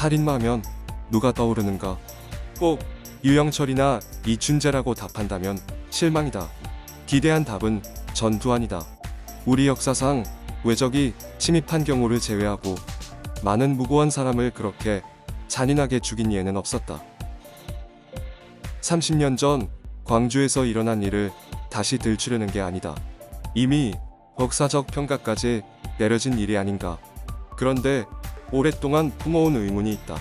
살인마 하면 누가 떠오르는가? 꼭 유영철이나 이춘재라고 답한다면 실망이다. 기대한 답은 전두환이다. 우리 역사상 외적이 침입한 경우를 제외하고 많은 무고한 사람을 그렇게 잔인하게 죽인 예는 없었다. 30년 전 광주에서 일어난 일을 다시 들추려는 게 아니다. 이미 역사적 평가까지 내려진 일이 아닌가. 그런데 오랫동안 품어온 의문이 있다.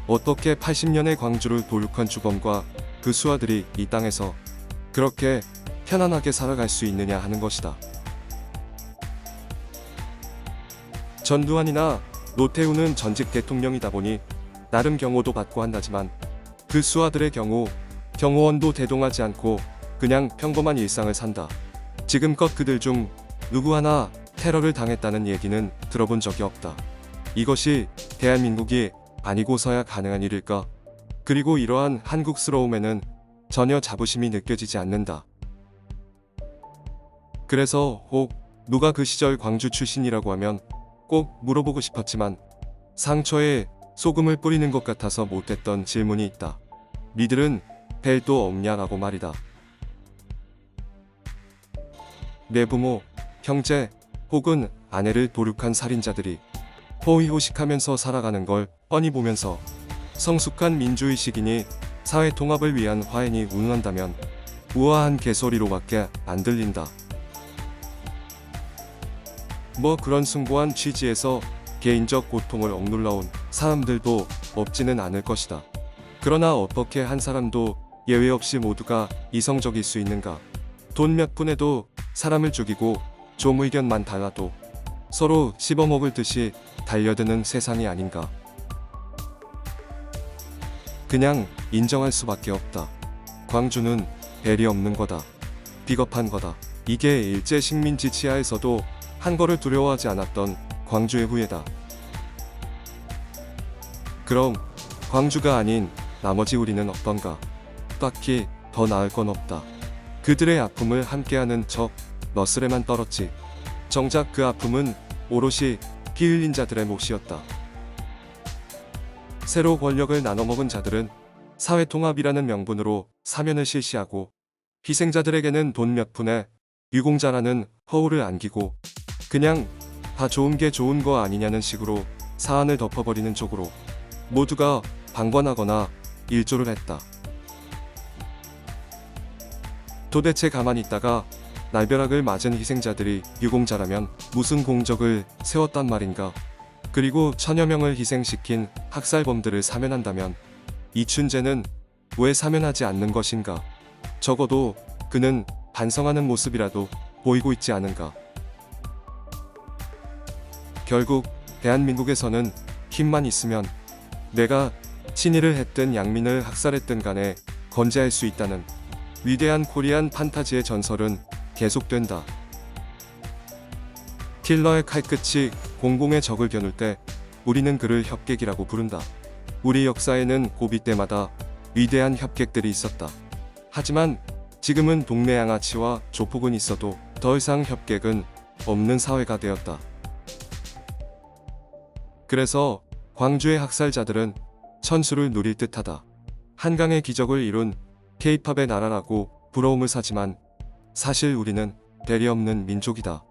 어떻게 80년의 광주를 도륙한 주범과 그 수하들이 이 땅에서 그렇게 편안하게 살아갈 수 있느냐 하는 것이다. 전두환이나 노태우는 전직 대통령이다 보니 나름 경호도 받고 한다지만 그 수하들의 경우 경호원도 대동하지 않고 그냥 평범한 일상을 산다. 지금껏 그들 중 누구 하나 테러를 당했다는 얘기는 들어본 적이 없다. 이것이 대한민국이 아니고서야 가능한 일일까? 그리고 이러한 한국스러움에는 전혀 자부심이 느껴지지 않는다. 그래서 혹 누가 그 시절 광주 출신이라고 하면 꼭 물어보고 싶었지만 상처에 소금을 뿌리는 것 같아서 못했던 질문이 있다. 니들은 벨도 없냐라고 말이다. 내 부모, 형제 혹은 아내를 도륙한 살인자들이 호의호식하면서 살아가는 걸 뻔히 보면서 성숙한 민주의식이니 사회 통합을 위한 화해니 운운한다면 우아한 개소리로밖에 안 들린다. 뭐 그런 숭고한 취지에서 개인적 고통을 억눌러온 사람들도 없지는 않을 것이다. 그러나 어떻게 한 사람도 예외 없이 모두가 이성적일 수 있는가? 돈 몇 푼에도 사람을 죽이고 좀 의견만 달라도 서로 씹어먹을 듯이 달려드는 세상이 아닌가? 그냥 인정할 수밖에 없다. 광주는 배리 없는 거다. 비겁한 거다. 이게 일제 식민지 치하에서도 한 거를 두려워하지 않았던 광주의 후예다. 그럼 광주가 아닌 나머지 우리는 어떤가? 딱히 더 나을 건 없다. 그들의 아픔을 함께하는 척 너스레만 떨었지. 정작 그 아픔은 오롯이 피 흘린 자들의 몫이었다. 새로 권력을 나눠먹은 자들은 사회통합이라는 명분으로 사면을 실시하고 희생자들에게는 돈 몇 푼에 유공자라는 허울을 안기고 그냥 다 좋은 게 좋은 거 아니냐는 식으로 사안을 덮어버리는 쪽으로 모두가 방관하거나 일조를 했다. 도대체 가만히 있다가 날벼락을 맞은 희생자들이 유공자라면 무슨 공적을 세웠단 말인가? 그리고 천여 명을 희생시킨 학살범들을 사면한다면 이춘재는 왜 사면하지 않는 것인가? 적어도 그는 반성하는 모습이라도 보이고 있지 않은가? 결국 대한민국에서는 힘만 있으면 내가 친일을 했든 양민을 학살했든 간에 건재할 수 있다는 위대한 코리안 판타지의 전설은 계속된다. 킬러의 칼끝이 공공의 적을 겨눌 때 우리는 그를 협객이라고 부른다. 우리 역사에는 고비 때마다 위대한 협객들이 있었다. 하지만 지금은 동네 양아치와 조폭은 있어도 더 이상 협객은 없는 사회가 되었다. 그래서 광주의 학살자들은 천수를 누릴 듯하다. 한강의 기적을 이룬 K-팝의 나라라고 부러움을 사지만 사실 우리는 대리 없는 민족이다.